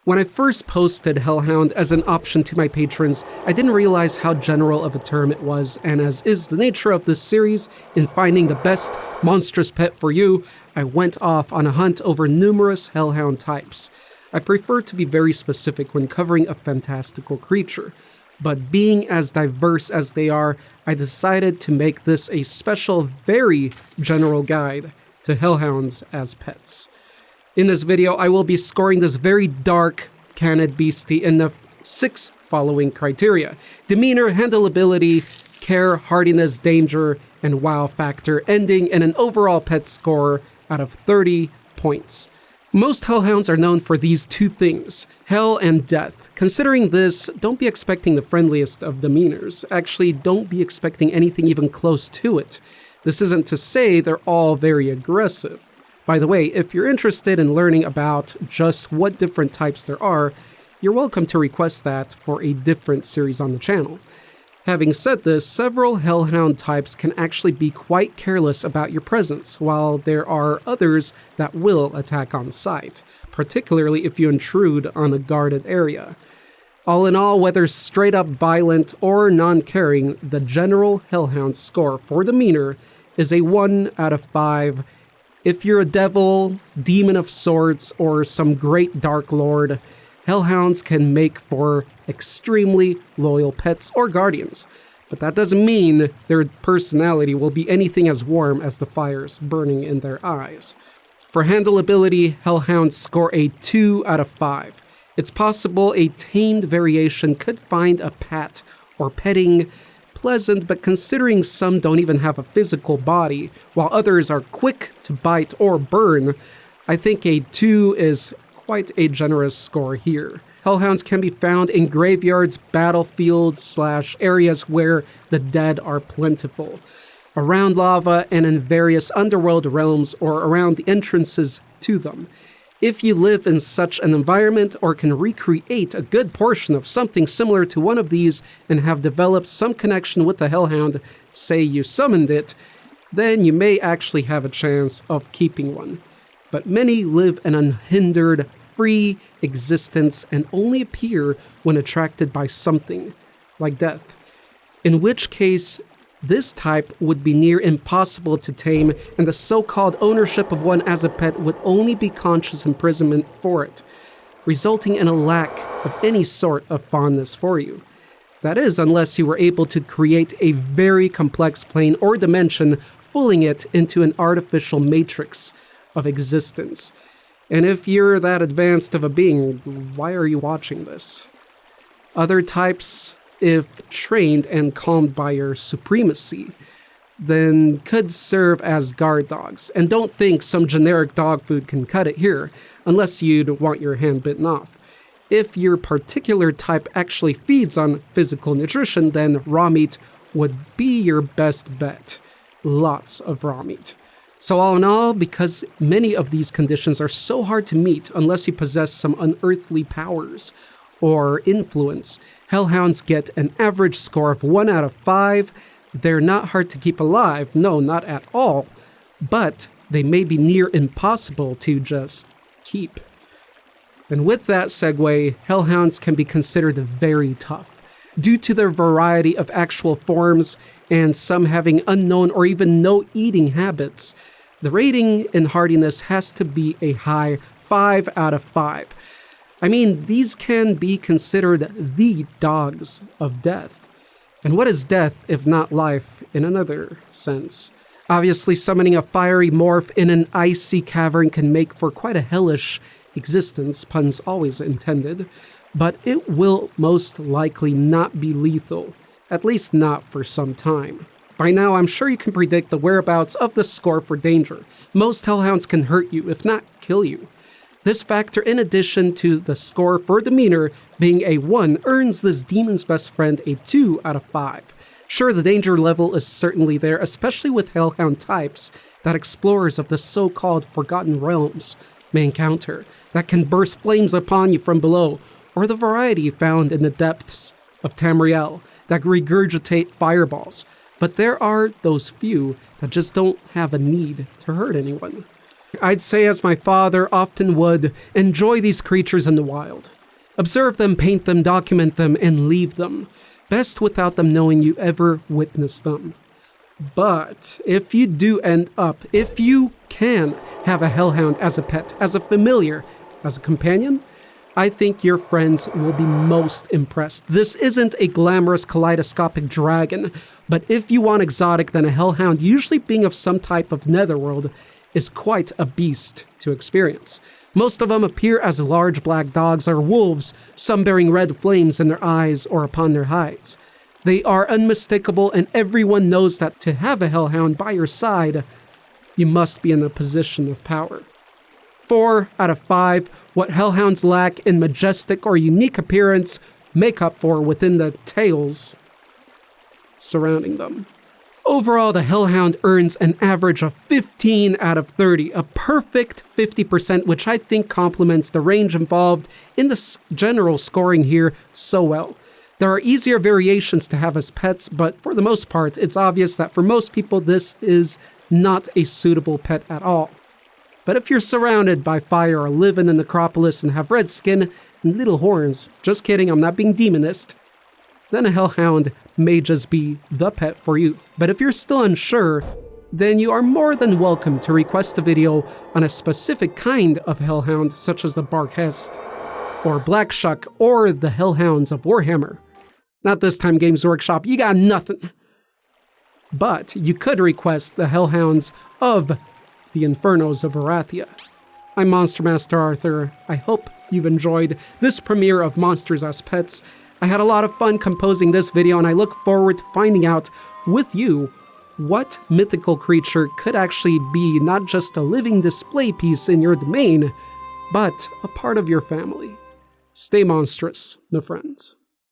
When I first posted Hellhound as an option to my patrons, I didn't realize how general of a term it was, and as is the nature of this series, in finding the best monstrous pet for you, I went off on a hunt over numerous Hellhound types. I prefer to be very specific when covering a fantastical creature, but being as diverse as they are, I decided to make this a special, very general guide to Hellhounds as pets. In this video, I will be scoring this very dark canid beastie in the 6 following criteria: demeanor, handleability, care, hardiness, danger, and wow factor, ending in an overall pet score out of 30 points. Most Hellhounds are known for these two things, hell and death. Considering this, don't be expecting the friendliest of demeanors. Actually, don't be expecting anything even close to it. This isn't to say they're all very aggressive. By the way, if you're interested in learning about just what different types there are, you're welcome to request that for a different series on the channel. Having said this, several Hellhound types can actually be quite careless about your presence, while there are others that will attack on sight, particularly if you intrude on a guarded area. All in all, whether straight up violent or non-caring, the general Hellhound score for demeanor is a 1 out of 5. If you're a devil, demon of sorts, or some great dark lord, Hellhounds can make for extremely loyal pets or guardians. But that doesn't mean their personality will be anything as warm as the fires burning in their eyes. For handleability, Hellhounds score a 2 out of 5. It's possible a tamed variation could find a pat or petting pleasant, but considering some don't even have a physical body, while others are quick to bite or burn, I think a 2 is quite a generous score here. Hellhounds can be found in graveyards, battlefields, / areas where the dead are plentiful, around lava, and in various underworld realms or around the entrances to them. If you live in such an environment or can recreate a good portion of something similar to one of these and have developed some connection with the Hellhound, say you summoned it, then you may actually have a chance of keeping one. But many live an unhindered, free existence and only appear when attracted by something, like death. In which case, this type would be near impossible to tame, and the so-called ownership of one as a pet would only be conscious imprisonment for it, resulting in a lack of any sort of fondness for you. That is, unless you were able to create a very complex plane or dimension, fooling it into an artificial matrix of existence. And if you're that advanced of a being, why are you watching this? Other types, if trained and calmed by your supremacy, then could serve as guard dogs. And don't think some generic dog food can cut it here, unless you'd want your hand bitten off. If your particular type actually feeds on physical nutrition, then raw meat would be your best bet. Lots of raw meat. So all in all, because many of these conditions are so hard to meet unless you possess some unearthly powers or influence, Hellhounds get an average score of 1 out of 5. They're not hard to keep alive, no, not at all, but they may be near impossible to just keep. And with that segue, Hellhounds can be considered very tough, due to their variety of actual forms and some having unknown or even no eating habits. The rating in hardiness has to be a high 5 out of 5. I mean, these can be considered the dogs of death. And what is death if not life in another sense? Obviously, summoning a fiery morph in an icy cavern can make for quite a hellish existence, puns always intended, but it will most likely not be lethal, at least not for some time. By now, I'm sure you can predict the whereabouts of the score for danger. Most Hellhounds can hurt you, if not kill you. This factor, in addition to the score for demeanor being a 1, earns this demon's best friend a 2 out of 5. Sure, the danger level is certainly there, especially with Hellhound types that explorers of the so-called Forgotten Realms may encounter, that can burst flames upon you from below, or the variety found in the depths of Tamriel that regurgitate fireballs. But there are those few that just don't have a need to hurt anyone. I'd say, as my father often would, enjoy these creatures in the wild. Observe them, paint them, document them, and leave them. Best without them knowing you ever witnessed them. But if you do end up, if you can have a hellhound as a pet, as a familiar, as a companion, I think your friends will be most impressed. This isn't a glamorous kaleidoscopic dragon, but if you want exotic, then a hellhound, usually being of some type of netherworld, is quite a beast to experience. Most of them appear as large black dogs or wolves, some bearing red flames in their eyes or upon their hides. They are unmistakable, and everyone knows that to have a hellhound by your side, you must be in a position of power. 4 out of 5, what hellhounds lack in majestic or unique appearance make up for within the tales surrounding them. Overall, the hellhound earns an average of 15 out of 30, a perfect 50%, which I think complements the range involved in the general scoring here so well. There are easier variations to have as pets, but for the most part, it's obvious that for most people, this is not a suitable pet at all. But if you're surrounded by fire or live in the necropolis and have red skin and little horns, just kidding, I'm not being demonist, then a hellhound may just be the pet for you. But if you're still unsure, then you are more than welcome to request a video on a specific kind of hellhound, such as the Barkhest, or Blackshuck, or the Hellhounds of Warhammer. Not this time, Games Workshop, you got nothing. But you could request the Hellhounds of the Infernos of Arathia. I'm Monster Master Arthur. I hope you've enjoyed this premiere of Monsters as Pets. I had a lot of fun composing this video, and I look forward to finding out with you what mythical creature could actually be not just a living display piece in your domain, but a part of your family. Stay monstrous, my friends.